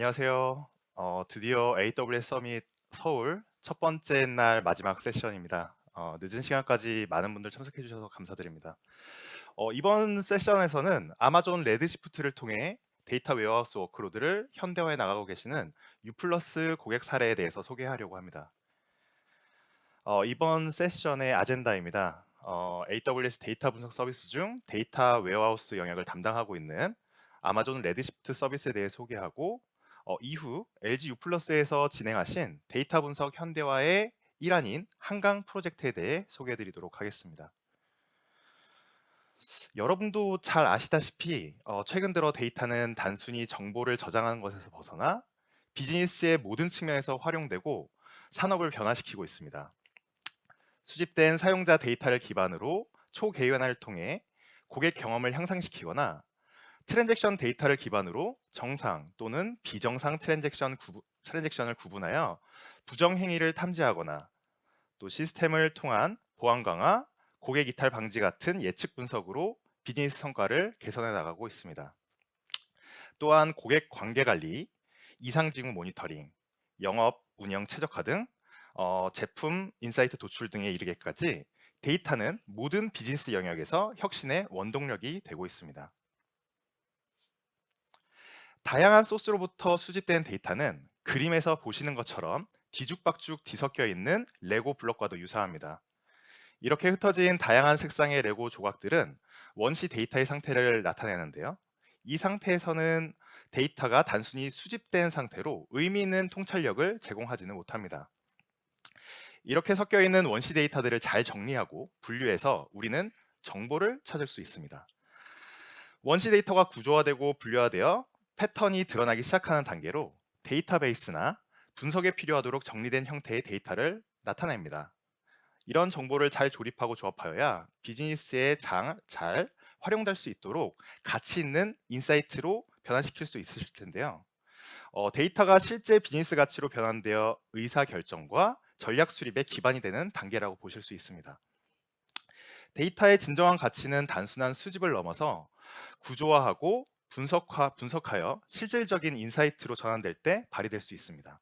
안녕하세요. 드디어 AWS 서밋 서울 첫 번째 날 마지막 세션입니다. 늦은 시간까지 많은 분들 참석해 주셔서 감사드립니다. 이번 세션에서는 아마존 레드시프트를 통해 데이터 웨어하우스 워크로드를 현대화해 나가고 계시는 유플러스 고객 사례에 대해서 소개하려고 합니다. 이번 세션의 아젠다입니다. AWS 데이터 분석 서비스 중 데이터 웨어하우스 영역을 담당하고 있는 아마존 레드시프트 서비스에 대해 소개하고, 이후 LG U+에서 진행하신 데이터 분석 현대화의 일환인 한강 프로젝트에 대해 소개해 드리도록 하겠습니다. 여러분도 잘 아시다시피 최근 들어 데이터는 단순히 정보를 저장하는 것에서 벗어나 비즈니스의 모든 측면에서 활용되고 산업을 변화시키고 있습니다. 수집된 사용자 데이터를 기반으로 초개인화를 통해 고객 경험을 향상시키거나, 트랜잭션 데이터를 기반으로 정상 또는 비정상 트랜잭션을 구분하여 부정 행위를 탐지하거나, 또 시스템을 통한 보안 강화, 고객 이탈 방지 같은 예측 분석으로 비즈니스 성과를 개선해 나가고 있습니다. 또한 고객 관계 관리, 이상 징후 모니터링, 영업 운영 최적화 등 제품 인사이트 도출 등에 이르기까지 데이터는 모든 비즈니스 영역에서 혁신의 원동력이 되고 있습니다. 다양한 소스로부터 수집된 데이터는 그림에서 보시는 것처럼 뒤죽박죽 뒤섞여 있는 레고 블록과도 유사합니다. 이렇게 흩어진 다양한 색상의 레고 조각들은 원시 데이터의 상태를 나타내는데요. 이 상태에서는 데이터가 단순히 수집된 상태로 의미 있는 통찰력을 제공하지는 못합니다. 이렇게 섞여 있는 원시 데이터들을 잘 정리하고 분류해서 우리는 정보를 찾을 수 있습니다. 원시 데이터가 구조화되고 분류화되어 패턴이 드러나기 시작하는 단계로 데이터베이스나 분석에 필요하도록 정리된 형태의 데이터를 나타냅니다. 이런 정보를 잘 조립하고 조합하여야 비즈니스에 잘 활용될 수 있도록 가치 있는 인사이트로 변환시킬 수 있으실 텐데요. 데이터가 실제 비즈니스 가치로 변환되어 의사 결정과 전략 수립의 기반이 되는 단계라고 보실 수 있습니다. 데이터의 진정한 가치는 단순한 수집을 넘어서 구조화하고 분석하여 실질적인 인사이트로 전환될 때 발휘될 수 있습니다.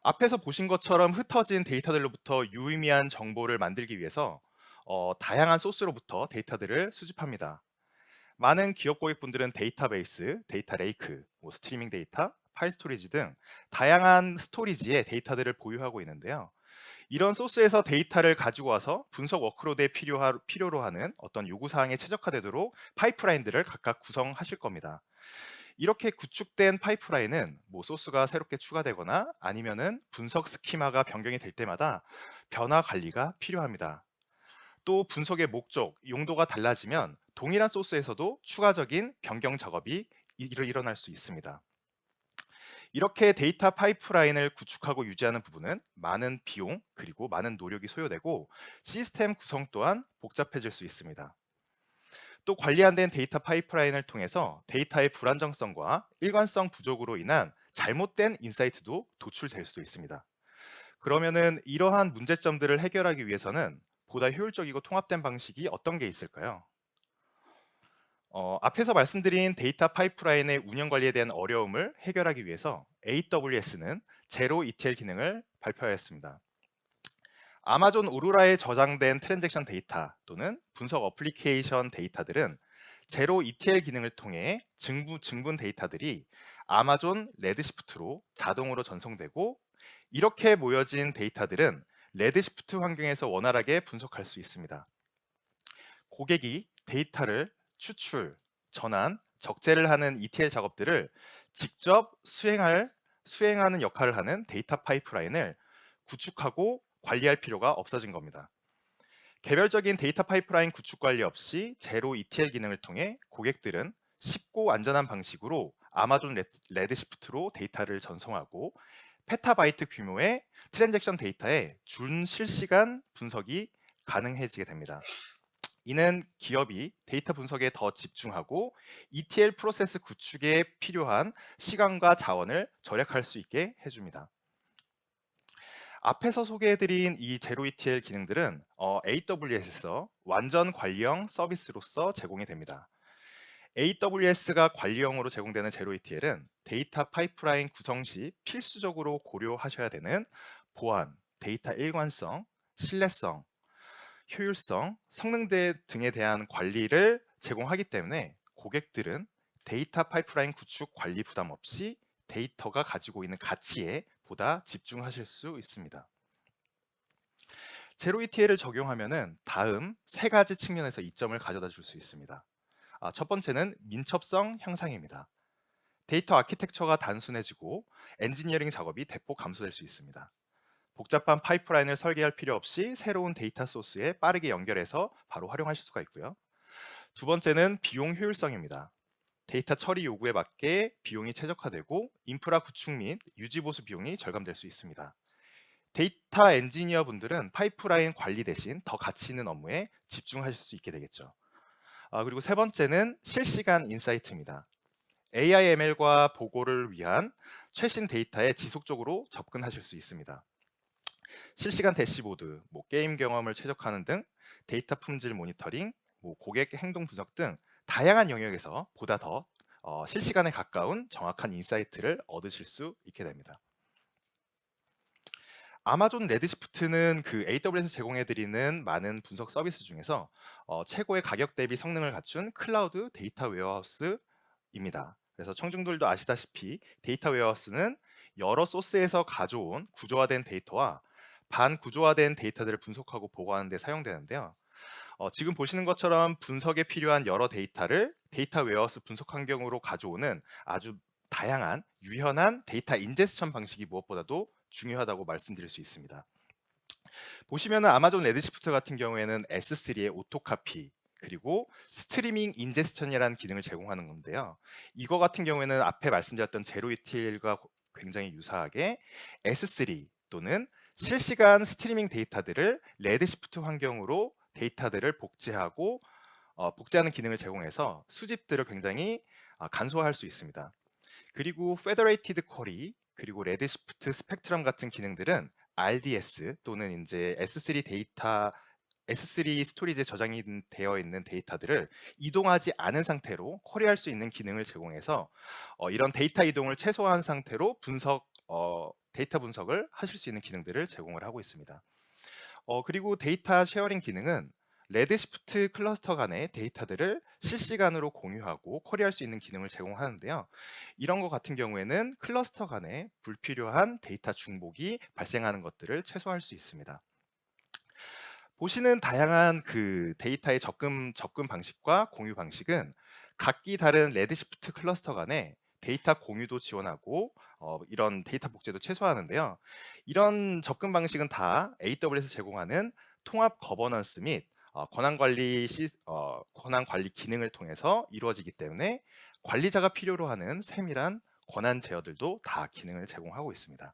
앞에서 보신 것처럼 흩어진 데이터들로부터 유의미한 정보를 만들기 위해서 다양한 소스로부터 데이터들을 수집합니다. 많은 기업 고객분들은 데이터베이스, 데이터 레이크, 스트리밍 데이터, 파일 스토리지 등 다양한 스토리지의 데이터들을 보유하고 있는데요. 이런 소스에서 데이터를 가지고 와서 분석 워크로드에 필요로 하는 어떤 요구사항에 최적화되도록 파이프라인들을 각각 구성하실 겁니다. 이렇게 구축된 파이프라인은 소스가 새롭게 추가되거나 아니면은 분석 스키마가 변경이 될 때마다 변화 관리가 필요합니다. 또 분석의 목적, 용도가 달라지면 동일한 소스에서도 추가적인 변경 작업이 일어날 수 있습니다. 이렇게 데이터 파이프라인을 구축하고 유지하는 부분은 많은 비용 그리고 많은 노력이 소요되고 시스템 구성 또한 복잡해질 수 있습니다. 또 관리 안 된 데이터 파이프라인을 통해서 데이터의 불안정성과 일관성 부족으로 인한 잘못된 인사이트도 도출될 수도 있습니다. 그러면은 이러한 문제점들을 해결하기 위해서는 보다 효율적이고 통합된 방식이 어떤 게 있을까요? 앞에서 말씀드린 데이터 파이프라인의 운영 관리에 대한 어려움을 해결하기 위해서 AWS는 제로 ETL 기능을 발표하였습니다. 아마존 오로라에 저장된 트랜잭션 데이터 또는 분석 어플리케이션 데이터들은 제로 ETL 기능을 통해 증분 데이터들이 아마존 레드시프트로 자동으로 전송되고, 이렇게 모여진 데이터들은 레드시프트 환경에서 원활하게 분석할 수 있습니다. 고객이 데이터를 추출, 전환, 적재를 하는 ETL 작업들을 직접 수행하는 역할을 하는 데이터 파이프라인을 구축하고 관리할 필요가 없어진 겁니다. 개별적인 데이터 파이프라인 구축 관리 없이 제로 ETL 기능을 통해 고객들은 쉽고 안전한 방식으로 아마존 레드시프트로 데이터를 전송하고 페타바이트 규모의 트랜잭션 데이터의 준실시간 분석이 가능해지게 됩니다. 이는 기업이 데이터 분석에 더 집중하고 ETL 프로세스 구축에 필요한 시간과 자원을 절약할 수 있게 해줍니다. 앞에서 소개해드린 이 제로 ETL 기능들은 AWS에서 완전 관리형 서비스로서 제공이 됩니다. AWS가 관리형으로 제공되는 제로 ETL은 데이터 파이프라인 구성 시 필수적으로 고려하셔야 되는 보안, 데이터 일관성, 신뢰성, 효율성, 성능 등에 대한 관리를 제공하기 때문에 고객들은 데이터 파이프라인 구축 관리 부담 없이 데이터가 가지고 있는 가치에 보다 집중하실 수 있습니다. 제로 ETL을 적용하면은 다음 세 가지 측면에서 이점을 가져다 줄 수 있습니다. 첫 번째는 민첩성 향상입니다. 데이터 아키텍처가 단순해지고 엔지니어링 작업이 대폭 감소될 수 있습니다. 복잡한 파이프라인을 설계할 필요 없이 새로운 데이터 소스에 빠르게 연결해서 바로 활용하실 수가 있고요. 두 번째는 비용 효율성입니다. 데이터 처리 요구에 맞게 비용이 최적화되고 인프라 구축 및 유지 보수 비용이 절감될 수 있습니다. 데이터 엔지니어 분들은 파이프라인 관리 대신 더 가치 있는 업무에 집중하실 수 있게 되겠죠. 그리고 세 번째는 실시간 인사이트입니다. AI ML과 보고를 위한 최신 데이터에 지속적으로 접근하실 수 있습니다. 실시간 대시보드, 게임 경험을 최적화하는 등 데이터 품질 모니터링, 고객 행동 분석 등 다양한 영역에서 보다 더 실시간에 가까운 정확한 인사이트를 얻으실 수 있게 됩니다. 아마존 레드시프트는 그 AWS 제공해드리는 많은 분석 서비스 중에서 최고의 가격 대비 성능을 갖춘 클라우드 데이터 웨어하우스입니다. 그래서 청중들도 아시다시피 데이터 웨어하우스는 여러 소스에서 가져온 구조화된 데이터와 반구조화된 데이터들을 분석하고 보고하는 데 사용되는데요. 지금 보시는 것처럼 분석에 필요한 여러 데이터를 데이터 웨어하우스 분석 환경으로 가져오는 아주 다양한 유연한 데이터 인제스션 방식이 무엇보다도 중요하다고 말씀드릴 수 있습니다. 보시면은 아마존 레드시프트 같은 경우에는 S3의 오토카피 그리고 스트리밍 인제스션이라는 기능을 제공하는 건데요. 이거 같은 경우에는 앞에 말씀드렸던 제로 ETL과 굉장히 유사하게 S3 또는 실시간 스트리밍 데이터들을 레드시프트 환경으로 데이터들을 복제하는 기능을 제공해서 수집들을 굉장히 간소화할 수 있습니다. 그리고 페더레이티드 쿼리 그리고 레드시프트 스펙트럼 같은 기능들은 RDS 또는 이제 S3 스토리지에 저장이 되어 있는 데이터들을 이동하지 않은 상태로 쿼리할 수 있는 기능을 제공해서 이런 데이터 이동을 최소화한 상태로 데이터 분석을 하실 수 있는 기능들을 제공을 하고 있습니다. 그리고 데이터 쉐어링 기능은 레드시프트 클러스터 간의 데이터들을 실시간으로 공유하고 쿼리할 수 있는 기능을 제공하는데요. 이런 것 같은 경우에는 클러스터 간에 불필요한 데이터 중복이 발생하는 것들을 최소화할 수 있습니다. 보시는 다양한 그 데이터의 접근 방식과 공유 방식은 각기 다른 레드시프트 클러스터 간에 데이터 공유도 지원하고 이런 데이터 복제도 최소화하는데요. 이런 접근 방식은 다 AWS 제공하는 통합 거버넌스 및 권한 관리 기능을 통해서 이루어지기 때문에 관리자가 필요로 하는 세밀한 권한 제어들도 다 기능을 제공하고 있습니다.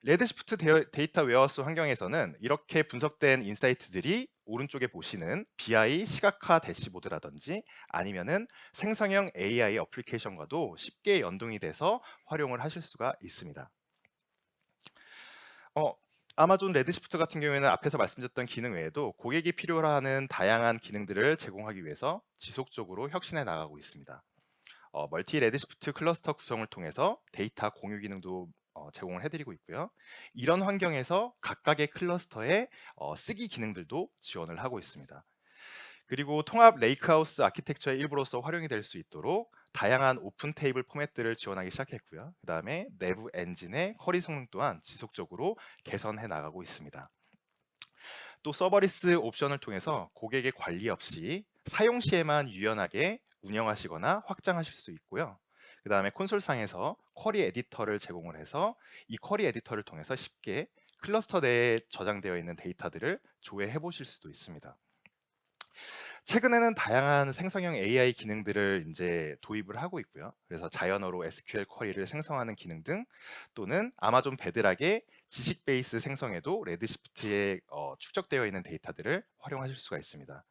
레드시프트 데이터 웨어하우스 환경에서는 이렇게 분석된 인사이트들이 오른쪽에 보시는 BI 시각화 대시보드라든지 아니면은 생성형 AI 어플리케이션과도 쉽게 연동이 돼서 활용을 하실 수가 있습니다. 아마존 레드시프트 같은 경우에는 앞에서 말씀드렸던 기능 외에도 고객이 필요로 하는 다양한 기능들을 제공하기 위해서 지속적으로 혁신해 나가고 있습니다. 멀티 레드시프트 클러스터 구성을 통해서 데이터 공유 기능도 제공을 해드리고 있고요. 이런 환경에서 각각의 클러스터의 쓰기 기능들도 지원을 하고 있습니다. 그리고 통합 레이크하우스 아키텍처의 일부로서 활용이 될 수 있도록 다양한 오픈 테이블 포맷들을 지원하기 시작했고요. 그 다음에 내부 엔진의 쿼리 성능 또한 지속적으로 개선해 나가고 있습니다. 또 서버리스 옵션을 통해서 고객의 관리 없이 사용 시에만 유연하게 운영하시거나 확장하실 수 있고요. 그 다음에 콘솔상에서 쿼리 에디터를 제공을 해서 이 쿼리 에디터를 통해서 쉽게 클러스터 내에 저장되어 있는 데이터들을 조회해 보실 수도 있습니다. 최근에는 다양한 생성형 AI 기능들을 이제 도입을 하고 있고요. 그래서 자연어로 SQL 쿼리를 생성하는 기능 등 또는 아마존 베드락의 지식 베이스 생성에도 레드시프트에 축적되어 있는 데이터들을 활용하실 수가 있습니다.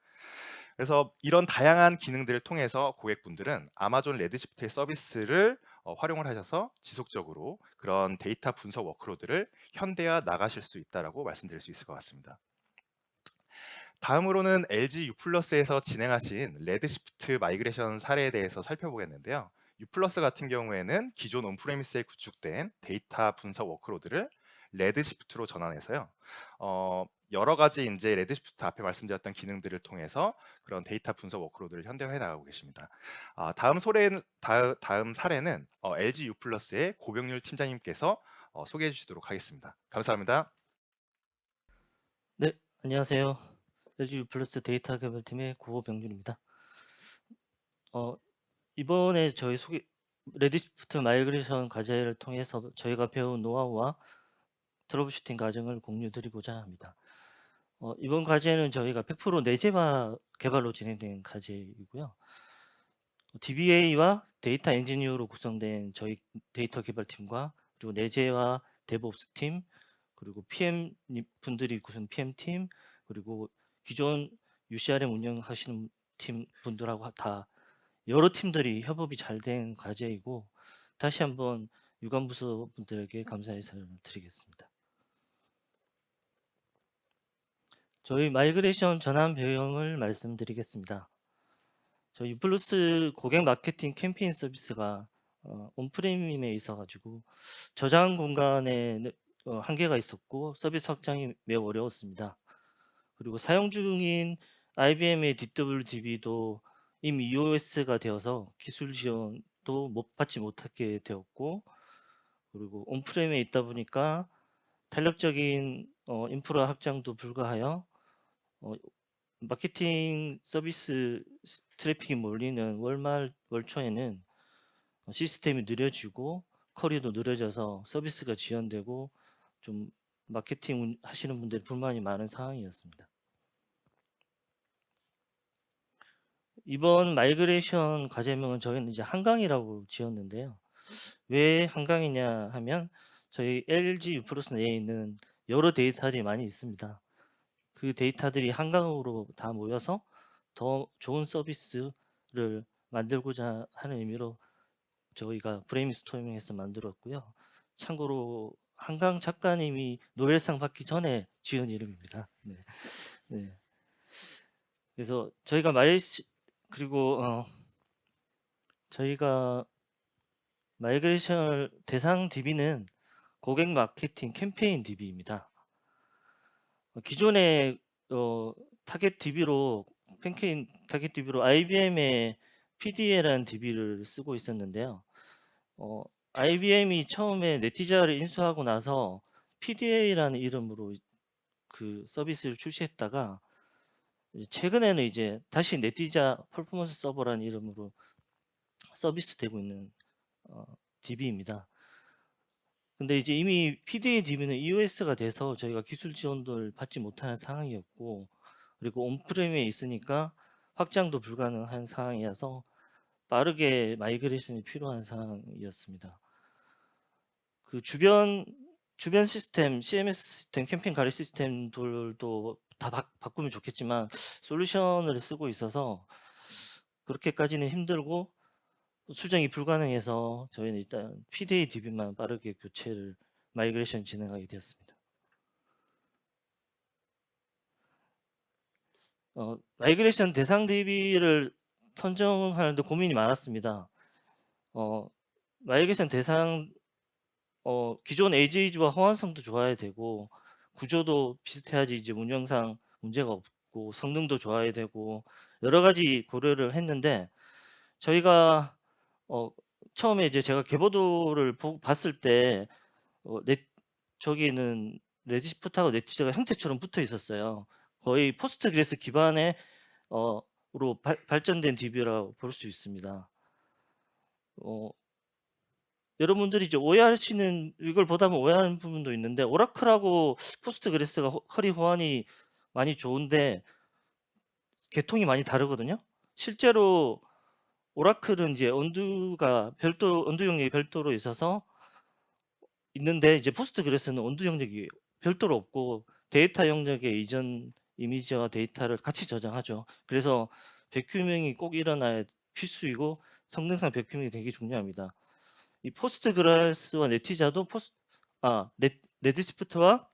그래서 이런 다양한 기능들을 통해서 고객분들은 아마존 레드시프트의 서비스를 활용을 하셔서 지속적으로 그런 데이터 분석 워크로드를 현대화 나가실 수 있다라고 말씀드릴 수 있을 것 같습니다. 다음으로는 LG U+에서 진행하신 레드시프트 마이그레이션 사례에 대해서 살펴보겠는데요. U+ 같은 경우에는 기존 온프레미스에 구축된 데이터 분석 워크로드를 레드시프트로 전환해서요. 여러 가지 이제 레드시프트 앞에 말씀드렸던 기능들을 통해서 그런 데이터 분석 워크로드를 현대화해 나가고 계십니다. 다음 사례는 LG U+의 고병률 팀장님께서 소개해 주시도록 하겠습니다. 감사합니다. 네, 안녕하세요. LG U+ 데이터 개발팀의 고병준입니다. 어, 이번에 저희 레디시프트 마이그레이션 과제를 통해서 저희가 배운 노하우와 트러블슈팅 과정을 공유드리고자 합니다. 이번 과제는 저희가 100% 내재화 개발로 진행된 과제이고요. DBA와 데이터 엔지니어로 구성된 저희 데이터 개발팀과 그리고 내재화 데브옵스 팀, 그리고 PM 분들이 구성 PM팀, 그리고 기존 UCRM 운영하시는 팀 분들하고 다 여러 팀들이 협업이 잘 된 과제이고, 다시 한번 유관부서 분들에게 감사 인사를 드리겠습니다. 저희 마이그레이션 전환 배경을 말씀드리겠습니다. 저희 유플러스 고객 마케팅 캠페인 서비스가 온프레임에 있어가지고 저장 공간에 한계가 있었고 서비스 확장이 매우 어려웠습니다. 그리고 사용 중인 IBM의 DWDB도 이미 EOS가 되어서 기술 지원도 받지 못하게 되었고, 그리고 온프레임에 있다 보니까 탄력적인 인프라 확장도 불가하여 어, 마케팅 서비스 트래픽이 몰리는 월말 월초에는 시스템이 느려지고 커리도 느려져서 서비스가 지연되고 좀 마케팅 하시는 분들이 불만이 많은 상황이었습니다. 이번 마이그레이션 과제명은 저희는 이제 한강이라고 지었는데요. 왜 한강이냐 하면 저희 LG U+ 내에 있는 여러 데이터들이 많이 있습니다. 그 데이터들이 한강으로 다 모여서 더 좋은 서비스를 만들고자 하는 의미로 저희가 브레인스토밍해서 만들었고요. 참고로 한강 작가님이 노벨상 받기 전에 지은 이름입니다. 네. 네. 그래서 저희가 그리고 저희가 마이그레이션 대상 DB는 고객 마케팅 캠페인 DB입니다. 기존에 타겟 DB로 타겟 DB로 IBM의 PDA라는 DB를 쓰고 있었는데요. IBM이 처음에 네티자를 인수하고 나서 PDA라는 이름으로 그 서비스를 출시했다가 최근에는 이제 다시 네티자 퍼포먼스 서버라는 이름으로 서비스 되고 있는 DB입니다. 근데 이제 이미 PDA DB는 EOS가 돼서 저희가 기술 지원을 받지 못하는 상황이었고, 그리고 온프레임에 있으니까 확장도 불가능한 상황이어서 빠르게 마이그레이션이 필요한 상황이었습니다. 그 주변 시스템, CMS 시스템, 캠페인 관리 시스템들도 다 바꾸면 좋겠지만 솔루션을 쓰고 있어서 그렇게까지는 힘들고 수정이 불가능해서 저희는 일단 PDA DB만 빠르게 교체를 마이그레이션 진행하게 되었습니다. 마이그레이션 대상 DB를 선정하는데 고민이 많았습니다. 마이그레이션 대상 기존 AJ와 호환성도 좋아야 되고 구조도 비슷해야지 이제 운영상 문제가 없고 성능도 좋아야 되고 여러 가지 고려를 했는데, 저희가 처음에 이제 제가 개보도를 봤을 때 저기는 레지시프트하고 네티저가 형태처럼 붙어 있었어요. 거의 포스트그레스 기반의 으로 발전된 DB라고 볼 수 있습니다. 여러분들이 이제 오해하시는, 이걸 보다 보면 오해하는 부분도 있는데, 오라클하고 포스트그레스가 커리 호환이 많이 좋은데 계통이 많이 다르거든요. 실제로 오라클은 이제 언두 영역이 별도로 있어서 있는데, 이제 포스트그레스는 언두 영역이 별도로 없고 데이터 영역의 이전 이미지와 데이터를 같이 저장하죠. 그래서 백큐밍이 꼭 일어나야 필수이고 성능상 백큐밍이 되게 중요합니다. 이 포스트그레스와 네티자도 레디스프트와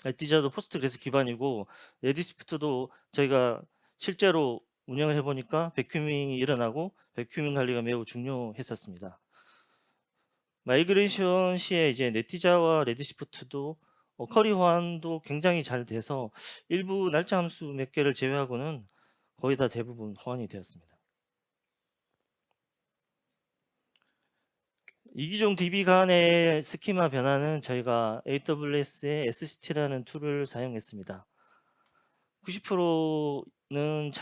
에티자도 포스트그레스 기반이고 레디스프트도 저희가 실제로 운영을 해 보니까 베큐밍이 일어나고 베큐밍 관리가 매우 중요했었습니다. 마이그레이션 시에 이제 네티자와 레디시프트도 커리 호환도 굉장히 잘 돼서 일부 날짜 함수 몇 개를 제외하고는 거의 다 대부분 호환이 되었습니다. 이기종 DB 간의 스키마 변화는 저희가 AWS의 SCT라는 툴을 사용했습니다. 90%는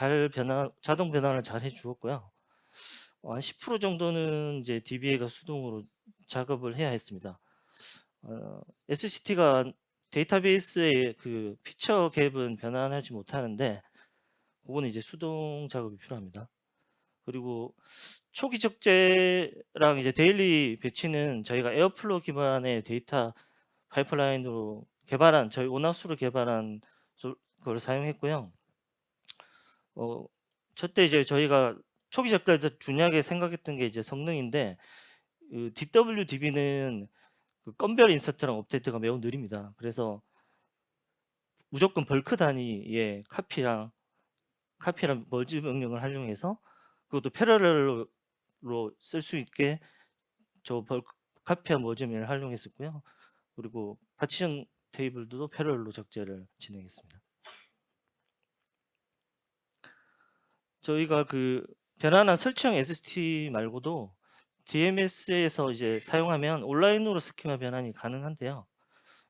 자동 변환을 잘 해 주었고요. 한 10% 정도는 이제 DBA가 수동으로 작업을 해야 했습니다. SCT가 데이터베이스의 그 피처 갭은 변환하지 못하는데 그거는 이제 수동 작업이 필요합니다. 그리고 초기 적재랑 이제 데일리 배치는 저희가 에어플로우 기반의 데이터 파이프라인으로 개발한 저희 온하우스로 개발한 그걸 사용했고요. 저때 이제 저희가 초기 적재에서 중요하게 생각했던 게 이제 성능인데 그 DWDB는 그 건별 인서트랑 업데이트가 매우 느립니다. 그래서 무조건 벌크 단위의 카피랑 머지 명령을 활용해서 그것도 패러렐로 쓸 수 있게 저 벌크 카피한 머지 명령을 활용했었고요. 그리고 파티션 테이블도 패러렐로 적재를 진행했습니다. 저희가 그 변환한 설치형 SST 말고도 DMS에서 이제 사용하면 온라인으로 스키마 변환이 가능한데요.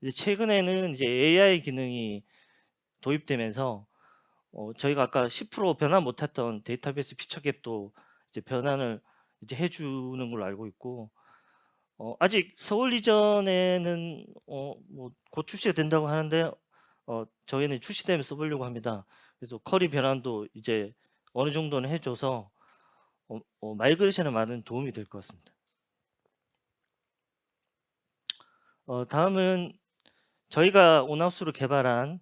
이제 최근에는 이제 AI 기능이 도입되면서 저희가 아까 10% 변환 못했던 데이터베이스 피처 갭도 이제 변환을 이제 해 주는 걸로 알고 있고 아직 서울 이전에는 뭐 곧 출시가 된다고 하는데 저희는 출시되면 써 보려고 합니다. 그래서 쿼리 변환도 이제 어느 정도는 해 줘서 마이그레이션에 많은 도움이 될 것 같습니다. 다음은 저희가 온하우스로 개발한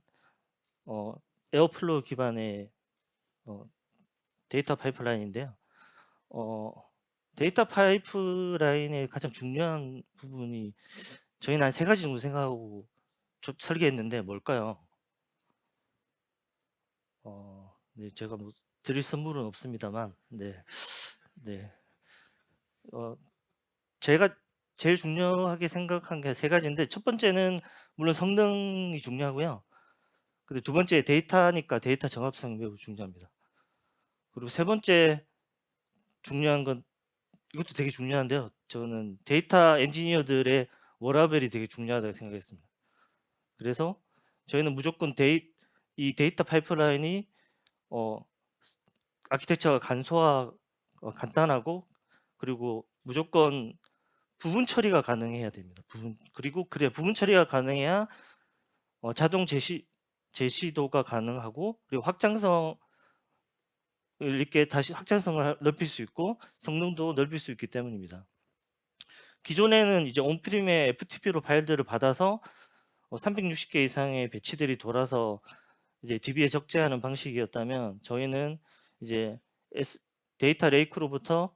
에어플로우 기반의 데이터 파이프라인인데요. 데이터 파이프라인의 가장 중요한 부분이 저희는 한 3가지 정도 생각하고 설계했는데 뭘까요? 네, 제가 뭐 드릴 선물은 없습니다만, 네, 네, 제가 제일 중요하게 생각한 게 3가지인데 첫 번째는 물론 성능이 중요하고요. 근데 두 번째 데이터니까 데이터 정합성이 매우 중요합니다. 그리고 세 번째 중요한 건 이것도 되게 중요한데요. 저는 데이터 엔지니어들의 워라밸이 되게 중요하다고 생각했습니다. 그래서 저희는 무조건 이 데이터 파이프라인이 아키텍처가 간단하고 그리고 무조건 부분 처리가 가능해야 됩니다. 부분 처리가 가능해야 자동 제시도가 가능하고 그리고 확장성을 있게 다시 확장성을 넓힐 수 있고 성능도 넓힐 수 있기 때문입니다. 기존에는 이제 온프림의 FTP로 파일들을 받아서 360개 이상의 배치들이 돌아서 이제 DB에 적재하는 방식이었다면 저희는 이제 데이터 레이크로부터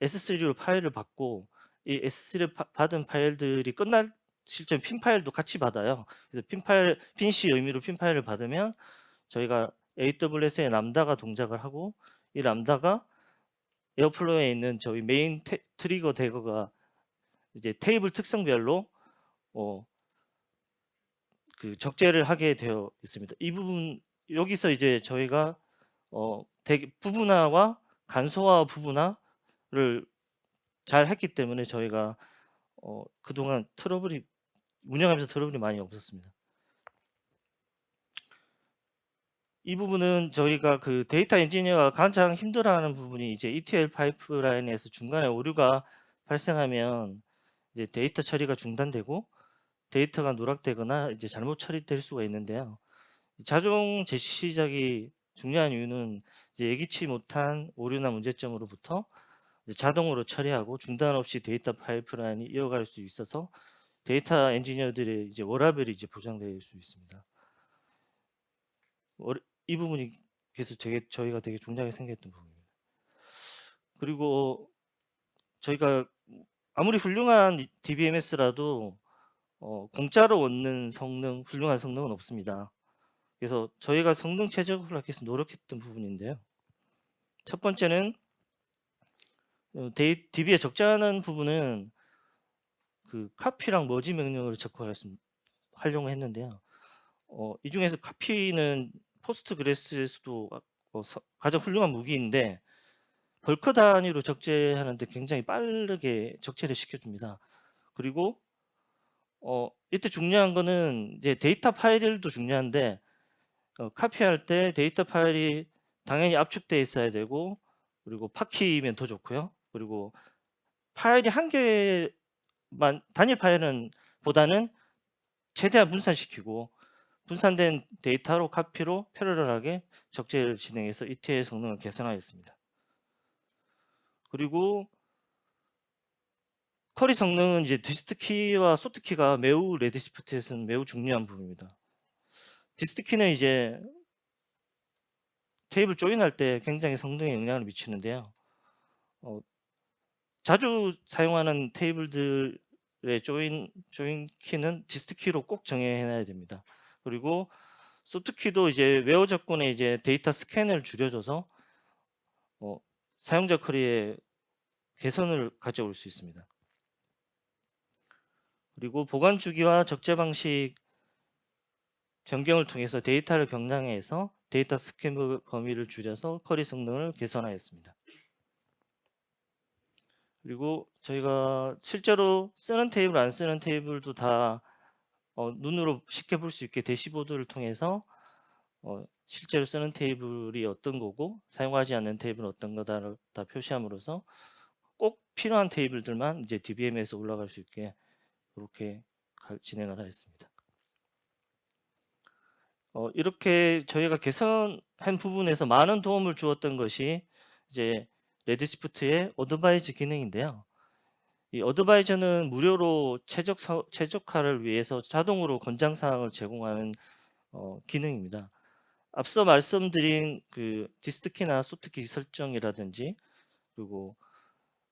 S3로 파일을 받고 이 S3를 받은 파일들이 끝날 실제 핀 파일도 같이 받아요. 그래서 핀C 의미로 핀 파일을 받으면 저희가 AWS에 람다가 동작을 하고 이 람다가 에어플로우에 있는 저희 메인 트리거 대거가 이제 테이블 특성별로 그 적재를 하게 되어 있습니다. 이 부분 여기서 이제 저희가 부분화와 간소화 부분화를 잘 했기 때문에 저희가 그동안 운영하면서 트러블이 많이 없었습니다. 이 부분은 저희가 그 데이터 엔지니어가 가장 힘들어하는 부분이 이제 ETL 파이프라인에서 중간에 오류가 발생하면 이제 데이터 처리가 중단되고 데이터가 누락되거나 이제 잘못 처리될 수가 있는데요. 자동 제시 시작이 중요한 이유는 이제 예기치 못한 오류나 문제점으로부터 이제 자동으로 처리하고 중단 없이 데이터 파이프라인이 이어갈 수 있어서 데이터 엔지니어들의 이제 워라밸이 이제 보장될 수 있습니다. 이 부분이 그래서 저희가 되게 중요하게 생각했던 부분입니다. 그리고 저희가 아무리 훌륭한 DBMS라도 공짜로 얻는 성능, 훌륭한 성능은 없습니다. 그래서 저희가 성능 최적화를 하기 위해서 노력했던 부분인데요. 첫 번째는 DB에 적재하는 부분은 그 카피랑 머지 명령을 활용을 했는데요. 이 중에서 카피는 포스트그레스에서도 가장 훌륭한 무기인데 벌크 단위로 적재하는데 굉장히 빠르게 적재를 시켜줍니다. 그리고 이때 중요한 거는 이제 데이터 파일도 중요한데 카피할 때 데이터 파일이 당연히 압축돼 있어야 되고, 그리고 파키면 더 좋고요. 그리고 파일이 한 개만 단일 파일은 보다는 최대한 분산시키고 분산된 데이터로 카피로 패러럴하게 적재를 진행해서 ETL 성능을 개선하였습니다. 그리고 쿼리 성능은 이제 디스트 키와 소트 키가 매우 레드시프트에서는 매우 중요한 부분입니다. 디스트 키는 이제 테이블 조인할 때 굉장히 성능에 영향을 미치는데요. 자주 사용하는 테이블들의 조인 키는 디스트 키로 꼭 정해 놔야 됩니다. 그리고 소트 키도 이제 웨어 접근에 이제 데이터 스캔을 줄여줘서 사용자 쿼리의 개선을 가져올 수 있습니다. 그리고 보관 주기와 적재 방식 변경을 통해서 데이터를 경량화해서 데이터 스캔 범위를 줄여서 쿼리 성능을 개선하였습니다. 그리고 저희가 실제로 쓰는 테이블, 안 쓰는 테이블도 다 눈으로 쉽게 볼 수 있게 대시보드를 통해서 실제로 쓰는 테이블이 어떤 거고 사용하지 않는 테이블은 어떤 거다를 다 표시함으로써 꼭 필요한 테이블들만 이제 DBM에서 올라갈 수 있게 그렇게 진행을 하였습니다. 이렇게 저희가 개선한 부분에서 많은 도움을 주었던 것이 이제 레드시프트의 어드바이즈 기능인데요. 이 어드바이저는 무료로 최적화를 위해서 자동으로 권장 사항을 제공하는 기능입니다. 앞서 말씀드린 그 디스트키나 소트키 설정이라든지, 그리고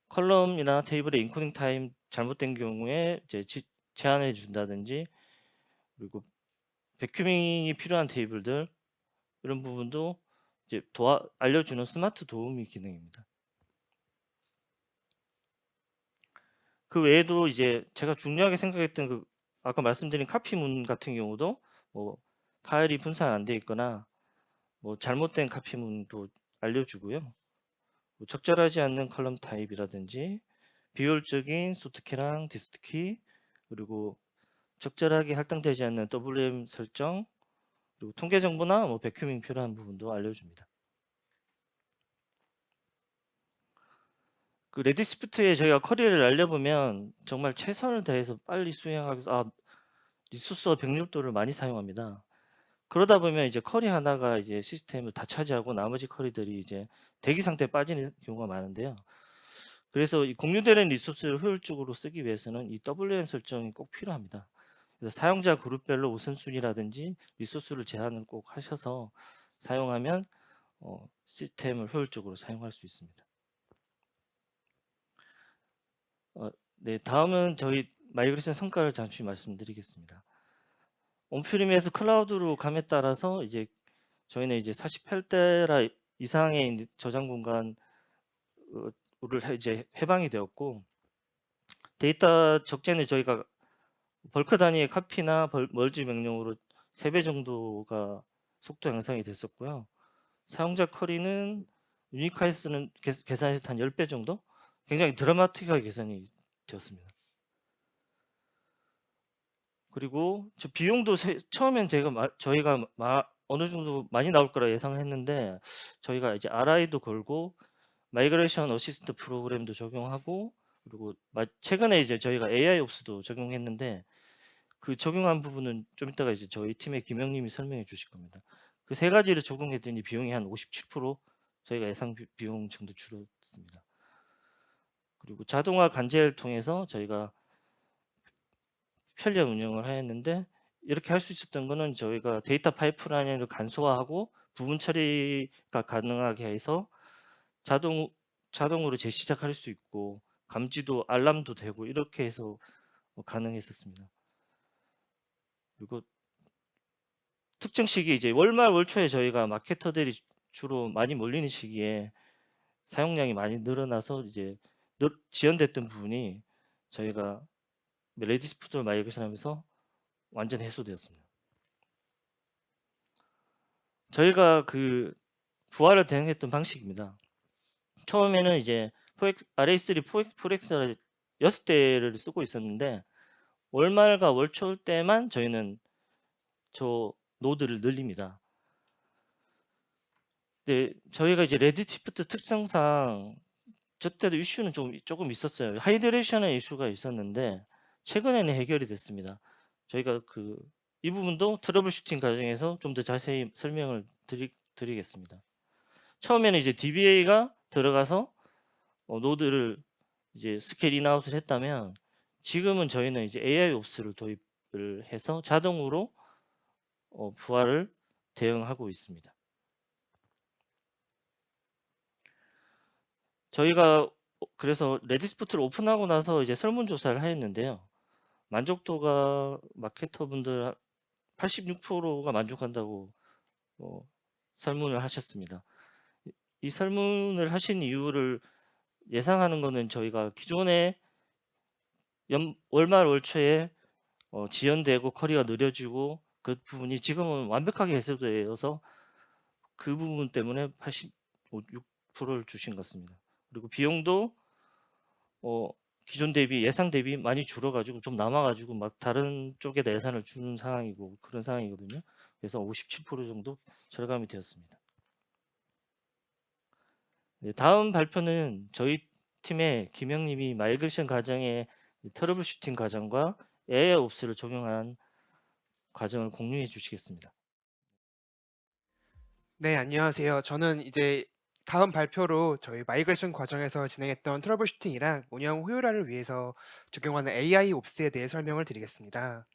컬럼이나 테이블의 인코딩 타임 잘못된 경우에 이제 제한해 준다든지, 그리고 베큐밍이 필요한 테이블들, 이런 부분도 이제 알려주는 스마트 도우미 기능입니다. 그 외에도 이제 제가 중요하게 생각했던 그 아까 말씀드린 카피문 같은 경우도 뭐 파일이 분산 안 돼 있거나 뭐 잘못된 카피문도 알려주고요. 뭐 적절하지 않는 컬럼 타입이라든지 비효율적인 소트키랑 디스트키, 그리고 적절하게 할당되지 않는 WM 설정, 그리고 통계 정보나 뭐 베큐밍 필요한 부분도 알려줍니다. 그 레디시프트에 저희가 쿼리를 날려보면 정말 최선을 다해서 빨리 수행하기 위해서 리소스와 병력도를 많이 사용합니다. 그러다 보면 이제 쿼리 하나가 이제 시스템을 다 차지하고 나머지 쿼리들이 이제 대기 상태에 빠지는 경우가 많은데요. 그래서 이 공유되는 리소스를 효율적으로 쓰기 위해서는 이 WM 설정이 꼭 필요합니다. 그래서 사용자 그룹별로 우선순위라든지 리소스를 제한을 꼭 하셔서 사용하면 시스템을 효율적으로 사용할 수 있습니다. 네, 다음은 저희 마이그레이션 성과를 잠시 말씀드리겠습니다. 온프리미에서 클라우드로 감에 따라서 이제 저희는 이제 48테라 이상의 저장 공간을 이제 해방이 되었고, 데이터 적재는 저희가 벌크 단위의 카피나 멀지 명령으로 3배 정도가 속도 향상이 됐었고요. 사용자 쿼리는 유니카이스는 계산해서 한 10배 정도? 굉장히 드라마틱하게 개선이 되었습니다. 그리고 저 비용도 처음엔 저희가 어느 정도 많이 나올 거라 예상을 했는데, 저희가 이제 RI도 걸고 마이그레이션 어시스트 프로그램도 적용하고, 그리고 최근에 이제 저희가 AI옵스도 적용했는데, 그 적용한 부분은 좀 이따가 이제 저희 팀의 김영님이 설명해 주실 겁니다. 그 세 가지를 적용했더니 비용이 한 57% 저희가 예상 비용 정도 줄었습니다. 그리고 자동화 관제를 통해서 저희가 편리한 운영을 하였는데, 이렇게 할 수 있었던 거는 저희가 데이터 파이프라인을 간소화하고 부분 처리가 가능하게 해서 자동으로 재시작할 수 있고 감지도 알람도 되고 이렇게 해서 가능했었습니다. 그리고 특정 시기 이제 월말 월초에 저희가 마케터들이 주로 많이 몰리는 시기에 사용량이 많이 늘어나서 이제 지연됐던 부분이 저희가 레디스 푸드를 마이그레이션하면서 완전 해소되었습니다. 저희가 그 부하를 대응했던 방식입니다. 처음에는 이제 RA3 4X를 6대를 쓰고 있었는데 월말과 월초 때만 저희는 저 노드를 늘립니다. 네, 저희가 이제 레드시프트 특성상 저 때도 이슈는 조금 있었어요. 하이드레이션의 이슈가 있었는데 최근에는 해결이 됐습니다. 저희가 이 부분도 트러블 슈팅 과정에서 좀 더 자세히 설명을 드리겠습니다. 처음에는 이제 DBA가 들어가서 노드를 이제 스케일 인아웃을 했다면 지금은 저희는 이제 AI 옵스를 도입을 해서 자동으로 부하를 대응하고 있습니다. 저희가 그래서 레디스포트를 오픈하고 나서 이제 설문조사를 하였는데요. 만족도가 마케터분들 86%가 만족한다고 설문을 하셨습니다. 이 설문을 하신 이유를 예상하는 거는 저희가 기존에 월말 월초에 지연되고 커리가 느려지고 그 부분이 지금은 완벽하게 해소되어서 그 부분 때문에 86%를 주신 것 같습니다. 그리고 비용도 기존 대비 예상 대비 많이 줄어 가지고 좀 남아 가지고 막 다른 쪽에다 예산을 주는 상황이고 그런 상황이거든요. 그래서 57% 정도 절감이 되었습니다. 네, 다음 발표는 저희 팀의 김영 님이 마이그레이션 과정의 트러블 슈팅 과정과 AI 옵스를 적용한 과정을 공유해 주시겠습니다. 네, 안녕하세요. 저는 이제 다음 발표로 저희 마이그레이션 과정에서 진행했던 트러블 슈팅이랑 운영 효율화를 위해서 적용하는 AI 옵스에 대해 설명을 드리겠습니다.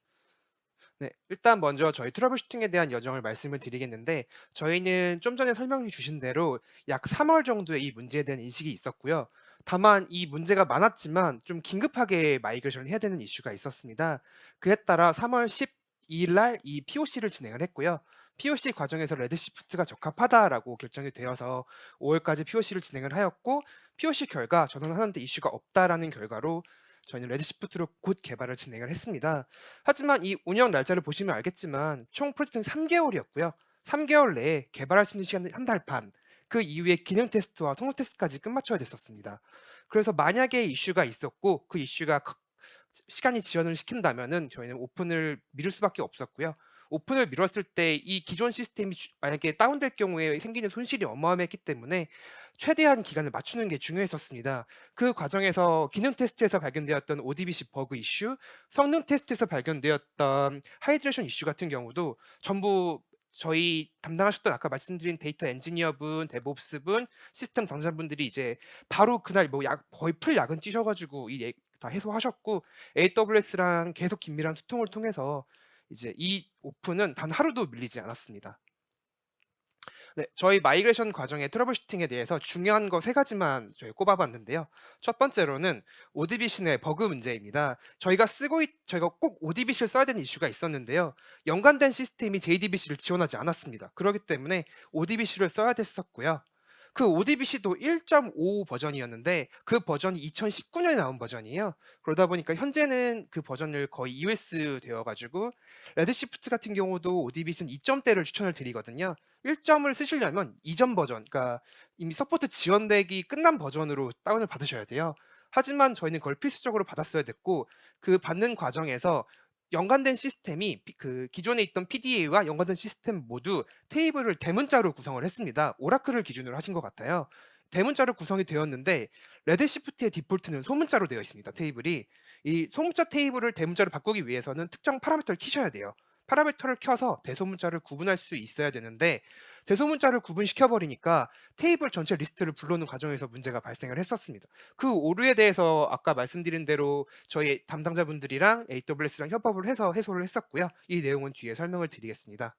네, 일단 먼저 저희 트러블 슈팅에 대한 여정을 말씀을 드리겠는데 저희는 좀 전에 설명해 주신 대로 약 3월 정도에 이 문제에 대한 인식이 있었고요. 다만 이 문제가 많았지만 좀 긴급하게 마이그레이션을 해야 되는 이슈가 있었습니다. 그에 따라 3월 12일 날 이 POC를 진행을 했고요. POC 과정에서 레드시프트가 적합하다라고 결정이 되어서 5월까지 POC를 진행을 하였고 POC 결과 전원하는데 이슈가 없다라는 결과로 저희는 레드시프트로 곧 개발을 진행을 했습니다. 하지만 이 운영 날짜를 보시면 알겠지만 총 프로젝트는 3개월이었고요. 3개월 내에 개발할 수 있는 시간은 한 달 반. 그 이후에 기능 테스트와 성능 테스트까지 끝마쳐야 됐었습니다. 그래서 만약에 이슈가 있었고 그 이슈가 시간이 지연을 시킨다면은 저희는 오픈을 미룰 수밖에 없었고요. 오픈을 미뤘을 때 이 기존 시스템이 만약에 다운될 경우에 생기는 손실이 어마어마했기 때문에 최대한 기간을 맞추는 게 중요했었습니다. 그 과정에서 기능 테스트에서 발견되었던 ODBC 버그 이슈, 성능 테스트에서 발견되었던 하이드레이션 이슈 같은 경우도 전부 저희 담당하셨던 아까 말씀드린 데이터 엔지니어분, 데브옵스분, 시스템 당사자분들이 이제 바로 그날 뭐 거의 풀 야근 뛰셔가지고 다 해소하셨고 AWS랑 계속 긴밀한 소통을 통해서 이제 이 오픈은 단 하루도 밀리지 않았습니다. 네, 저희 마이그레이션 과정의 트러블 슈팅에 대해서 중요한 거 세 가지만 저희 꼽아봤는데요. 첫 번째로는 ODBC 내 버그 문제입니다. 저희가 꼭 ODBC를 써야 되는 이슈가 있었는데요. 연관된 시스템이 JDBC를 지원하지 않았습니다. 그렇기 때문에 ODBC를 써야 됐었고요. 그 ODBC도 1.5 버전이었는데 그 버전이 2019년에 나온 버전이에요. 그러다 보니까 현재는 그 버전을 거의 EOS 되어가지고 레드시프트 같은 경우도 ODBC는 2점대를 추천을 드리거든요. 1점을 쓰시려면 이전 버전, 그러니까 이미 서포트 지원되기 끝난 버전으로 다운을 받으셔야 돼요. 하지만 저희는 그걸 필수적으로 받았어야 됐고 그 받는 과정에서 연관된 시스템이 그 기존에 있던 PDA와 연관된 시스템 모두 테이블을 대문자로 구성을 했습니다. 오라클을 기준으로 하신 것 같아요. 대문자로 구성이 되었는데 레드시프트의 디폴트는 소문자로 되어 있습니다. 테이블이 이 소문자 테이블을 대문자로 바꾸기 위해서는 특정 파라미터를 키셔야 돼요. 파라미터를 켜서 대소문자를 구분할 수 있어야 되는데 대소문자를 구분시켜 버리니까 테이블 전체 리스트를 불러오는 과정에서 문제가 발생을 했었습니다. 그 오류에 대해서 아까 말씀드린 대로 저희 담당자분들이랑 AWS랑 협업을 해서 해소를 했었고요. 이 내용은 뒤에 설명을 드리겠습니다.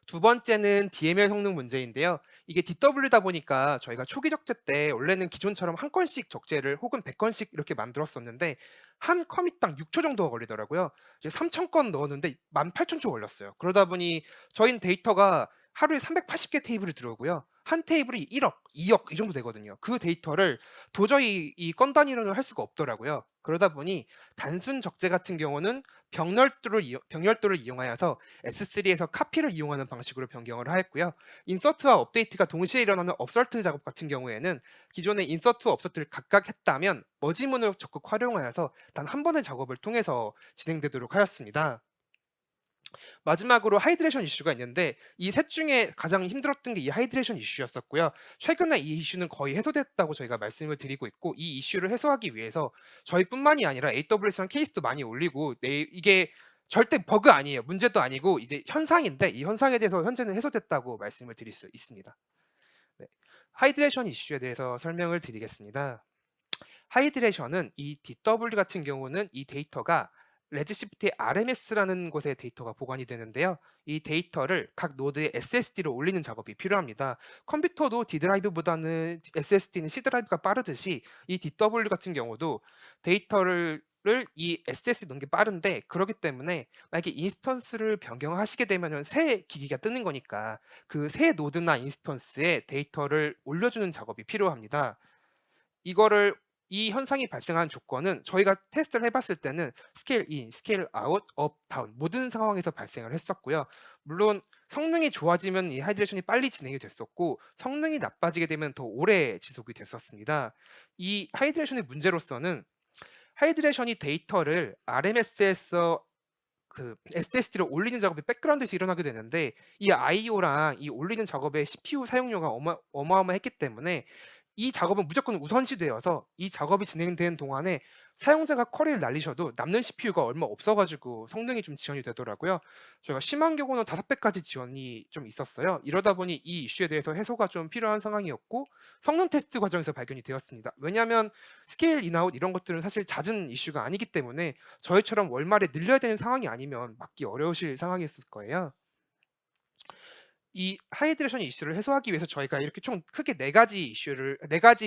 두 번째는 DML 성능 문제인데요. 이게 DW다 보니까 저희가 초기 적재 때 원래는 기존처럼 한 건씩 적재를 혹은 100건씩 이렇게 만들었었는데 한 커밋당 6초 정도가 걸리더라고요. 이제 3,000건 넣었는데 18,000초 걸렸어요. 그러다 보니 저희 데이터가 하루에 380개 테이블이 들어오고요. 한 테이블이 1억, 2억 이 정도 되거든요. 그 데이터를 도저히 이 건 단위로는 할 수가 없더라고요. 그러다 보니 단순 적재 같은 경우는 병렬도를 이용하여서 S3에서 카피를 이용하는 방식으로 변경을 하였고요. 인서트와 업데이트가 동시에 일어나는 업설트 작업 같은 경우에는 기존의 인서트와 업서트를 각각 했다면 머지문을 적극 활용하여서 단 한 번의 작업을 통해서 진행되도록 하였습니다. 마지막으로 하이드레이션 이슈가 있는데 이 셋 중에 가장 힘들었던 게 이 하이드레이션 이슈였었고요. 최근에 이 이슈는 거의 해소됐다고 저희가 말씀을 드리고 있고 이 이슈를 해소하기 위해서 저희뿐만이 아니라 AWS랑 케이스도 많이 올리고 이게 절대 버그 아니에요. 문제도 아니고 이제 현상인데 이 현상에 대해서 현재는 해소됐다고 말씀을 드릴 수 있습니다. 네. 하이드레이션 이슈에 대해서 설명을 드리겠습니다. 하이드레이션은 이 DW 같은 경우는 이 데이터가 레드시프트의 RMS라는 곳에 데이터가 보관이 되는데요. 이 데이터를 각 노드의 SSD로 올리는 작업이 필요합니다. 컴퓨터도 D 드라이브보다는 SSD는 C 드라이브가 빠르듯이 이 DW 같은 경우도 데이터를 이 SSD 넣는 게 빠른데 그렇기 때문에 만약에 인스턴스를 변경하시게 되면 새 기기가 뜨는 거니까 그 새 노드나 인스턴스에 데이터를 올려주는 작업이 필요합니다. 이거를 이 현상이 발생한 조건은 저희가 테스트를 해봤을 때는 스케일 인, 스케일 아웃, 업, 다운 모든 상황에서 발생을 했었고요. 물론 성능이 좋아지면 이 하이드레이션이 빨리 진행이 됐었고 성능이 나빠지게 되면 더 오래 지속이 됐었습니다. 이 하이드레이션의 문제로서는 하이드레이션이 데이터를 RMS에서 그 SSD로 올리는 작업이 백그라운드에서 일어나게 되는데 이 IO랑 이 올리는 작업의 CPU 사용료가 어마어마했기 때문에 이 작업은 무조건 우선시되어서 이 작업이 진행되는 동안에 사용자가 쿼리를 날리셔도 남는 CPU가 얼마 없어가지고 성능이 좀 지연이 되더라고요. 저희가 심한 경우는 5배까지 지연이 좀 있었어요. 이러다 보니 이 이슈에 대해서 해소가 좀 필요한 상황이었고 성능 테스트 과정에서 발견이 되었습니다. 왜냐하면 스케일 인아웃 이런 것들은 사실 잦은 이슈가 아니기 때문에 저희처럼 월말에 늘려야 되는 상황이 아니면 막기 어려우실 상황이었을 거예요. 이 하이드레이션 이슈를 해소하기 위해서 저희가 이렇게 총 크게 네 가지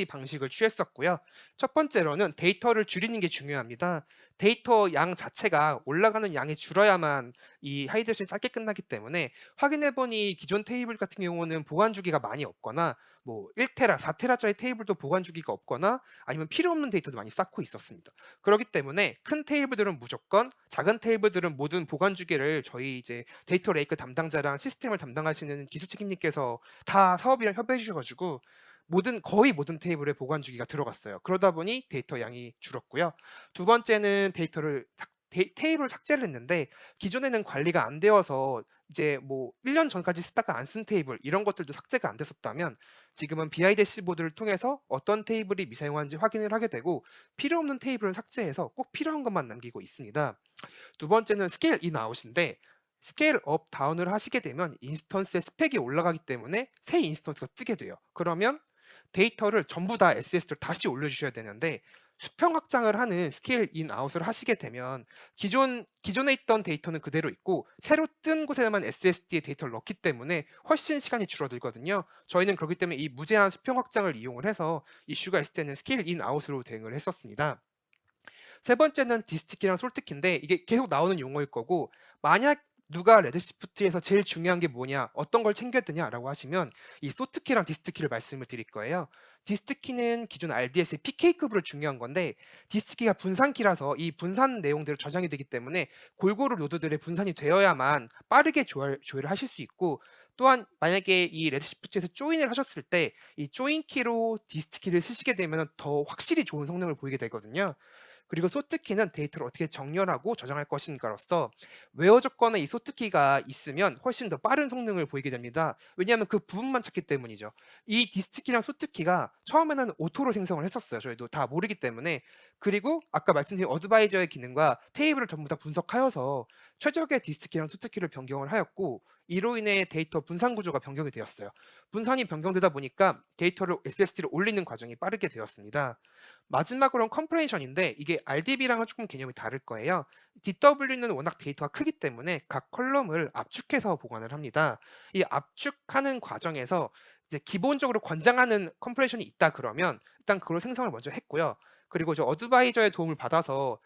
방식을 취했었고요. 첫 번째로는 데이터를 줄이는 게 중요합니다. 데이터 양 자체가 올라가는 양이 줄어야만 이 하이드레이션이 짧게 끝나기 때문에 확인해 보니 기존 테이블 같은 경우는 보관 주기가 많이 없거나 뭐 1테라, 4테라짜리 테이블도 보관 주기가 없거나 아니면 필요 없는 데이터도 많이 쌓고 있었습니다. 그렇기 때문에 큰 테이블들은 무조건, 작은 테이블들은 모든 보관 주기를 저희 이제 데이터 레이크 담당자랑 시스템을 담당하시는 기술 책임님께서 다 사업이랑 협의해 주셔가지고 거의 모든 테이블에 보관 주기가 들어갔어요. 그러다 보니 데이터 양이 줄었고요. 두 번째는 테이블을 삭제를 했는데 기존에는 관리가 안 되어서 이제 뭐 1년 전까지 쓰다가 안 쓴 테이블 이런 것들도 삭제가 안 됐었다면 지금은 BI 대시보드를 통해서 어떤 테이블이 미사용한지 확인을 하게 되고 필요 없는 테이블은 삭제해서 꼭 필요한 것만 남기고 있습니다. 두 번째는 스케일 인 아웃인데 스케일 업 다운을 하시게 되면 인스턴스의 스펙이 올라가기 때문에 새 인스턴스가 뜨게 돼요. 그러면 데이터를 전부 다 SSD로 다시 올려주셔야 되는데 수평 확장을 하는 스케일 인 아웃을 하시게 되면 기존에 있던 데이터는 그대로 있고 새로 뜬 곳에만 SSD에 데이터를 넣기 때문에 훨씬 시간이 줄어들거든요. 저희는 그렇기 때문에 이 무제한 수평 확장을 이용을 해서 이슈가 있을 때는 스케일 인 아웃으로 대응을 했었습니다. 세 번째는 디스트키랑 솔트키인데 이게 계속 나오는 용어일 거고 만약 누가 레드시프트에서 제일 중요한 게 뭐냐, 어떤 걸 챙겨야 되냐라고 하시면 이 소트키랑 디스트키를 말씀을 드릴 거예요. 디스트키는 기존 RDS의 PK급으로 중요한 건데 디스트키가 분산키라서 이 분산 내용대로 저장이 되기 때문에 골고루 노드들의 분산이 되어야만 빠르게 조회를 하실 수 있고 또한 만약에 이 레드시프트에서 조인을 하셨을 때 이 조인키로 디스트키를 쓰시게 되면 더 확실히 좋은 성능을 보이게 되거든요. 그리고 소트키는 데이터를 어떻게 정렬하고 저장할 것인가로서 웨어 조건에 이 소트키가 있으면 훨씬 더 빠른 성능을 보이게 됩니다. 왜냐하면 그 부분만 찾기 때문이죠. 이 디스트키랑 소트키가 처음에는 오토로 생성을 했었어요. 저희도 다 모르기 때문에. 그리고 아까 말씀드린 어드바이저의 기능과 테이블을 전부 다 분석하여서 최적의 디스키랑 투스키를 변경을 하였고 이로 인해 데이터 분산 구조가 변경이 되었어요. 분산이 변경되다 보니까 데이터를 SSD로 올리는 과정이 빠르게 되었습니다. 마지막으로는 컴프레이션인데 이게 RDB랑은 조금 개념이 다를 거예요. DW는 워낙 데이터가 크기 때문에 각 컬럼을 압축해서 보관을 합니다. 이 압축하는 과정에서 이제 기본적으로 권장하는 컴프레이션이 있다 그러면 일단 그걸 생성을 먼저 했고요. 그리고 저 어드바이저의 도움을 받아서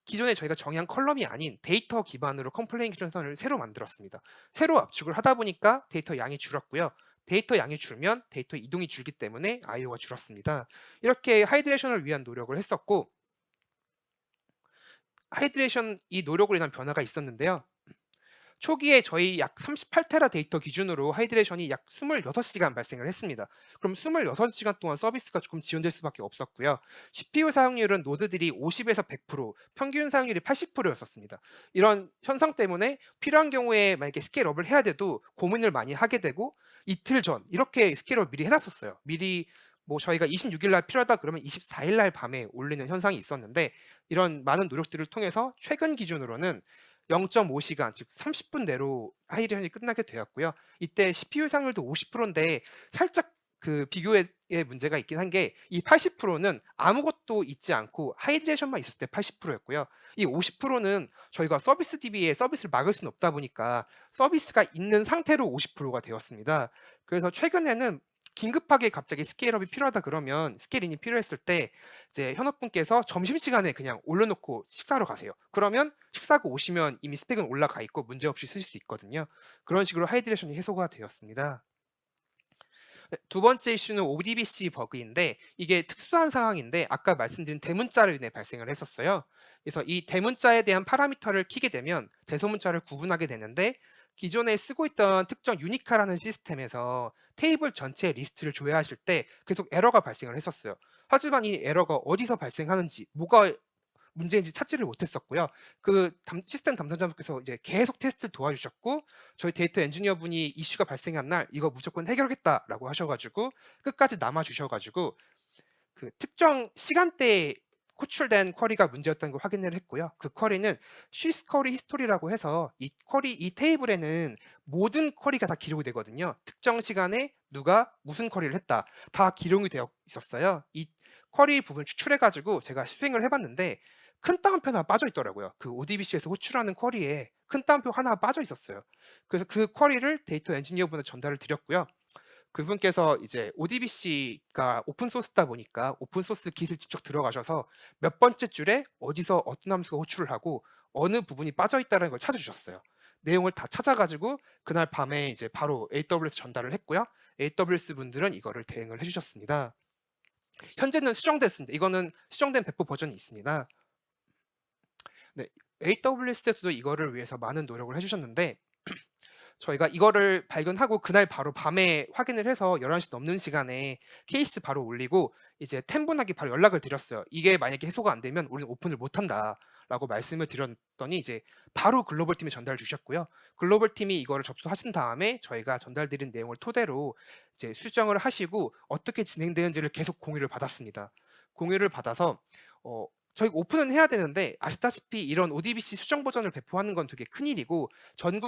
기존에 저희가 정의한 컬럼이 아닌 데이터 기반으로 컴프레이션을 새로 만들었습니다. 새로 압축을 하다 보니까 데이터 양이 줄었고요. 데이터 양이 줄면 데이터 이동이 줄기 때문에 IO가 줄었습니다. 이렇게 하이드레이션을 위한 노력을 했었고 하이드레이션 이 노력으로 인한 변화가 있었는데요. 초기에 저희 약 38테라 데이터 기준으로 하이드레이션이 약 26시간 발생을 했습니다. 그럼 26시간 동안 서비스가 조금 지연될 수밖에 없었고요. CPU 사용률은 노드들이 50에서 100%, 평균 사용률이 80%였었습니다. 이런 현상 때문에 필요한 경우에 만약에 스케일업을 해야 돼도 고민을 많이 하게 되고 이틀 전 이렇게 스케일업 미리 해놨었어요. 미리 뭐 저희가 26일 날 필요하다 그러면 24일 날 밤에 올리는 현상이 있었는데 이런 많은 노력들을 통해서 최근 기준으로는 0.5시간 즉 30분 내로 하이드레이션이 끝나게 되었고요. 이때 CPU 사용률도 50%인데 살짝 그 비교의 문제가 있긴 한 게 이 80%는 아무것도 있지 않고 하이드레이션만 있었을 때 80%였고요. 이 50%는 저희가 서비스 DB에 서비스를 막을 수는 없다 보니까 서비스가 있는 상태로 50%가 되었습니다. 그래서 최근에는 긴급하게 갑자기 스케일업이 필요하다 그러면 스케일인이 필요했을 때 이제 현업분께서 점심시간에 그냥 올려놓고 식사하러 가세요. 그러면 식사하고 오시면 이미 스펙은 올라가 있고 문제없이 쓰실 수 있거든요. 그런 식으로 하이드레이션이 해소가 되었습니다. 네, 두 번째 이슈는 ODBC 버그인데 이게 특수한 상황인데 아까 말씀드린 대문자로 인해 발생을 했었어요. 그래서 이 대문자에 대한 파라미터를 키게 되면 대소문자를 구분하게 되는데 기존에 쓰고 있던 특정 유니카라는 시스템에서 테이블 전체의 리스트를 조회하실 때 계속 에러가 발생을 했었어요. 하지만 이 에러가 어디서 발생하는지 뭐가 문제인지 찾지를 못했었고요. 그 시스템 담당자분께서 이제 계속 테스트를 도와주셨고 저희 데이터 엔지니어 분이 이슈가 발생한 날 이거 무조건 해결하겠다라고 하셔가지고 끝까지 남아주셔가지고 그 특정 시간대에 호출된 쿼리가 문제였다는 걸 확인을 했고요. 그 쿼리는 쉬스 쿼리 히스토리라고 해서 이 테이블에는 모든 쿼리가 다 기록이 되거든요. 특정 시간에 누가 무슨 쿼리를 했다 다 기록이 되어 있었어요. 이 쿼리 부분 추출해가지고 제가 수행을 해봤는데 큰 따옴표 하나 빠져 있더라고요. 그 ODBC에서 호출하는 쿼리에 큰 따옴표 하나 빠져 있었어요. 그래서 그 쿼리를 데이터 엔지니어 분한테 전달을 드렸고요. 그분께서 이제 ODBC가 오픈 소스다 보니까 오픈 소스 깃을 직접 들어가셔서 몇 번째 줄에 어디서 어떤 함수가 호출을 하고 어느 부분이 빠져 있다는 걸 찾아주셨어요. 내용을 다 찾아가지고 그날 밤에 이제 바로 AWS 전달을 했고요. AWS 분들은 이거를 대응을 해주셨습니다. 현재는 수정됐습니다. 이거는 수정된 배포 버전이 있습니다. 네, AWS에서도 이거를 위해서 많은 노력을 해주셨는데 저희가 이거를 발견하고 그날 바로 밤에 확인을 해서 11시 넘는 시간에 케이스 바로 올리고 이제 템분하게 바로 연락을 드렸어요. 이게 만약에 해소가 안 되면 우리는 오픈을 못 한다라고 말씀을 드렸더니 이제 바로 글로벌 팀에 전달 주셨고요. 글로벌 팀이 이거를 접수하신 다음에 저희가 전달드린 내용을 토대로 이제 수정을 하시고 어떻게 진행되는지를 계속 공유를 받았습니다. 공유를 받아서 저희가 오픈은 해야 되는데 아시다시피 이런 ODBC 수정 버전을 배포하는 건 되게 큰일이고 전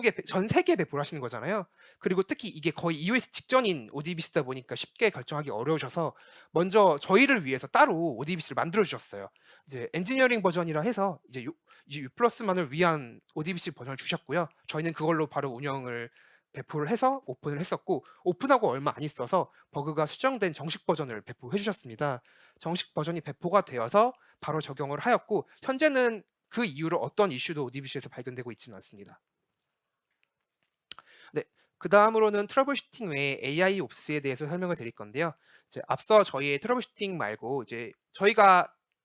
세계에 배포를 하시는 거잖아요. 그리고 특히 이게 거의 EOS 직전인 ODBC다 보니까 쉽게 결정하기 어려우셔서 먼저 저희를 위해서 따로 ODBC를 만들어 주셨어요. 이제 엔지니어링 버전이라 해서 이제 U+만을 위한 ODBC 버전을 주셨고요. 저희는 그걸로 바로 운영을 배포를 해서 오픈을 했었고 오픈하고 얼마 안 있어서 버그가 수정된 정식 버전을 배포해 주셨습니다. 정식 버전이 배포가 되어서 바로 적용을 하였고 현재는 그 이후로 어떤 이슈도 ODBC에서 발견되고 있지는 않습니다. 네, 그 다음으로는 트러블 슈팅 외에 AI 옵스에 대해서 설명을 드릴 건데요. 이제 앞서 저희의 트러블 슈팅 말고 이제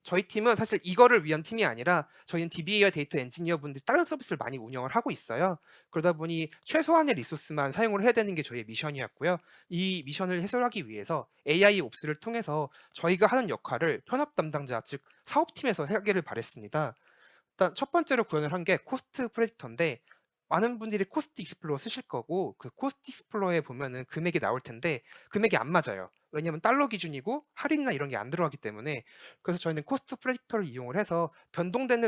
저희 팀은 사실 이거를 위한 팀이 아니라 저희는 DBA와 데이터 엔지니어 분들이 다른 서비스를 많이 운영을 하고 있어요. 그러다 보니 최소한의 리소스만 사용을 해야 되는 게 저희의 미션이었고요. 이 미션을 해소하기 위해서 AI 옵스를 통해서 저희가 하는 역할을 현업 담당자 즉 사업팀에서 하기를 바랬습니다. 일단 첫 번째로 구현을 한 게 코스트 프레딕터인데 많은 분들이 코스트 익스플로러 쓰실 거고 그 코스트 익스플로러에 보면은 금액이 나올 텐데 금액이 안 맞아요. 왜냐면 달러 기준이고 할인이나 이런 게 안 들어가기 때문에. 그래서 저희는 코스트 프레딕터를 이용을 해서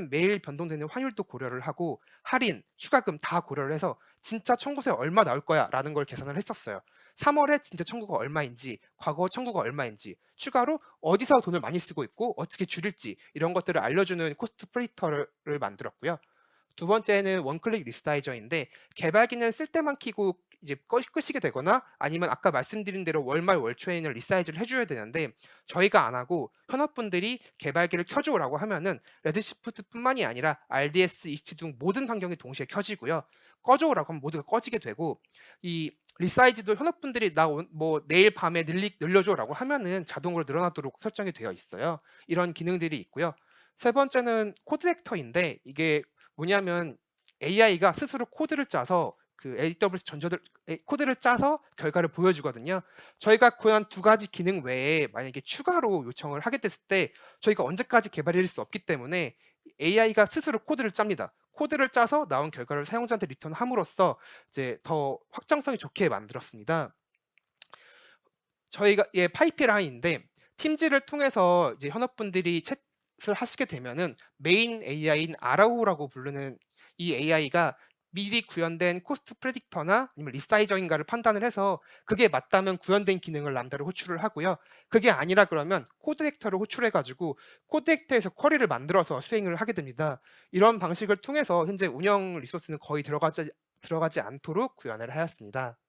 매일 변동되는 환율도 고려를 하고 할인, 추가금 다 고려를 해서 진짜 청구서에 얼마 나올 거야라는 걸 계산을 했었어요. 3월에 진짜 청구가 얼마인지, 과거 청구가 얼마인지, 추가로 어디서 돈을 많이 쓰고 있고 어떻게 줄일지 이런 것들을 알려주는 코스트 프레딕터를 만들었고요. 두 번째는 원클릭 리사이저인데 개발기는 쓸 때만 키고 이제 끄시게 되거나 아니면 아까 말씀드린 대로 월말 월초에는 리사이즈를 해줘야 되는데 저희가 안 하고 현업분들이 개발기를 켜줘라고 하면은 레드시프트뿐만이 아니라 RDS, EC 등 모든 환경이 동시에 켜지고요. 꺼줘라고 하면 모두가 꺼지게 되고 이 리사이즈도 현업분들이 뭐 내일 밤에 늘려줘라고 하면은 자동으로 늘어나도록 설정이 되어 있어요. 이런 기능들이 있고요. 세 번째는 코드 벡터인데 이게 뭐냐면 AI가 스스로 코드를 짜서 그 AWS 코드를 짜서 결과를 보여주거든요. 저희가 구한 두 가지 기능 외에 만약에 추가로 요청을 하게 됐을 때 저희가 언제까지 개발할 수 없기 때문에 AI가 스스로 코드를 짭니다. 코드를 짜서 나온 결과를 사용자한테 리턴함으로써 이제 더 확장성이 좋게 만들었습니다. 저희가 파이프라인인데 팀즈를 통해서 이제 현업분들이 챗을 하시게 되면은 메인 AI인 아라우라고 부르는 이 AI가 미리 구현된 코스트 프레딕터나 아니면 리사이저인가를 판단을 해서 그게 맞다면 구현된 기능을 람다로 호출을 하고요. 그게 아니라 그러면 코드 벡터를 호출해 가지고 코드 벡터에서 쿼리를 만들어서 수행을 하게 됩니다. 이런 방식을 통해서 현재 운영 리소스는 거의 들어가지 않도록 구현을 하였습니다.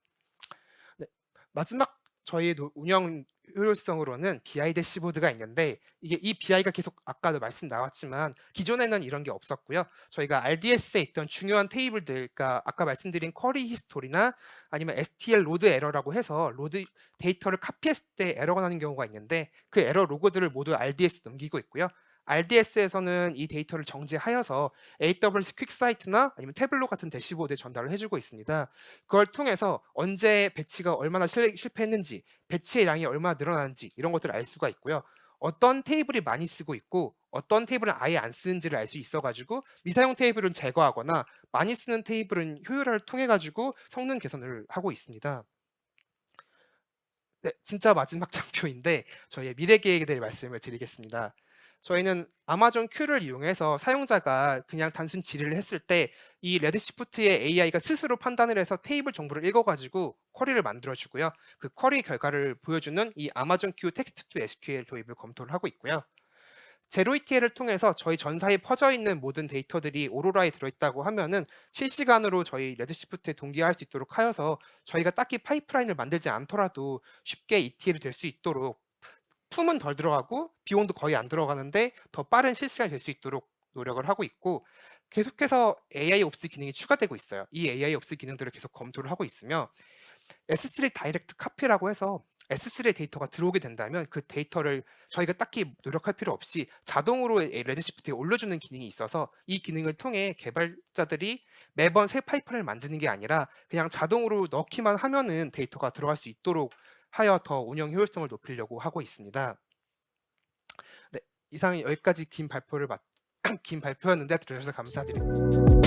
네. 마지막 저희 운영 효율성으로는 BI 대시보드가 있는데 이 BI가 계속 아까도 말씀 나왔지만 기존에는 이런 게 없었고요. 저희가 RDS에 있던 중요한 테이블들, 그러니까 아까 말씀드린 쿼리 히스토리나 아니면 STL 로드 에러라고 해서 로드 데이터를 카피했을 때 에러가 나는 경우가 있는데 그 에러 로그들을 모두 RDS 넘기고 있고요. RDS에서는 이 데이터를 정지하여서 AWS 퀵사이트나 아니면 태블로 같은 대시보드에 전달을 해주고 있습니다. 그걸 통해서 언제 배치가 얼마나 실패했는지, 배치의 양이 얼마나 늘어나는지 이런 것들을 알 수가 있고요. 어떤 테이블이 많이 쓰고 있고 어떤 테이블은 아예 안 쓰는지를 알 수 있어가지고 미사용 테이블은 제거하거나 많이 쓰는 테이블은 효율화를 통해 가지고 성능 개선을 하고 있습니다. 네, 진짜 마지막 장표인데 저희의 미래 계획에 대해 말씀을 드리겠습니다. 저희는 아마존 Q를 이용해서 사용자가 그냥 단순 질의를 했을 때 이 레드시프트의 AI가 스스로 판단을 해서 테이블 정보를 읽어가지고 쿼리를 만들어주고요. 그 쿼리 결과를 보여주는 이 아마존 Q 텍스트 투 SQL 도입을 검토를 하고 있고요. 제로ETL을 통해서 저희 전사에 퍼져 있는 모든 데이터들이 오로라에 들어있다고 하면은 실시간으로 저희 레드시프트에 동기화할 수 있도록 하여서 저희가 딱히 파이프라인을 만들지 않더라도 쉽게 ETL이 될 수 있도록 품은 덜 들어가고 비용도 거의 안 들어가는데 더 빠른 실시간이 될 수 있도록 노력을 하고 있고 계속해서 AIOps 기능이 추가되고 있어요. 이 AIOps 기능들을 계속 검토를 하고 있으며 S3 다이렉트 카피라고 해서 S3의 데이터가 들어오게 된다면 그 데이터를 저희가 딱히 노력할 필요 없이 자동으로 레드시프트에 올려주는 기능이 있어서 이 기능을 통해 개발자들이 매번 새 파이프를 만드는 게 아니라 그냥 자동으로 넣기만 하면은 데이터가 들어갈 수 있도록 하여 더 운영 효율성을 높이려고 하고 있습니다. 네, 이상 여기까지 긴 발표였는데 들어주셔서 감사드립니다.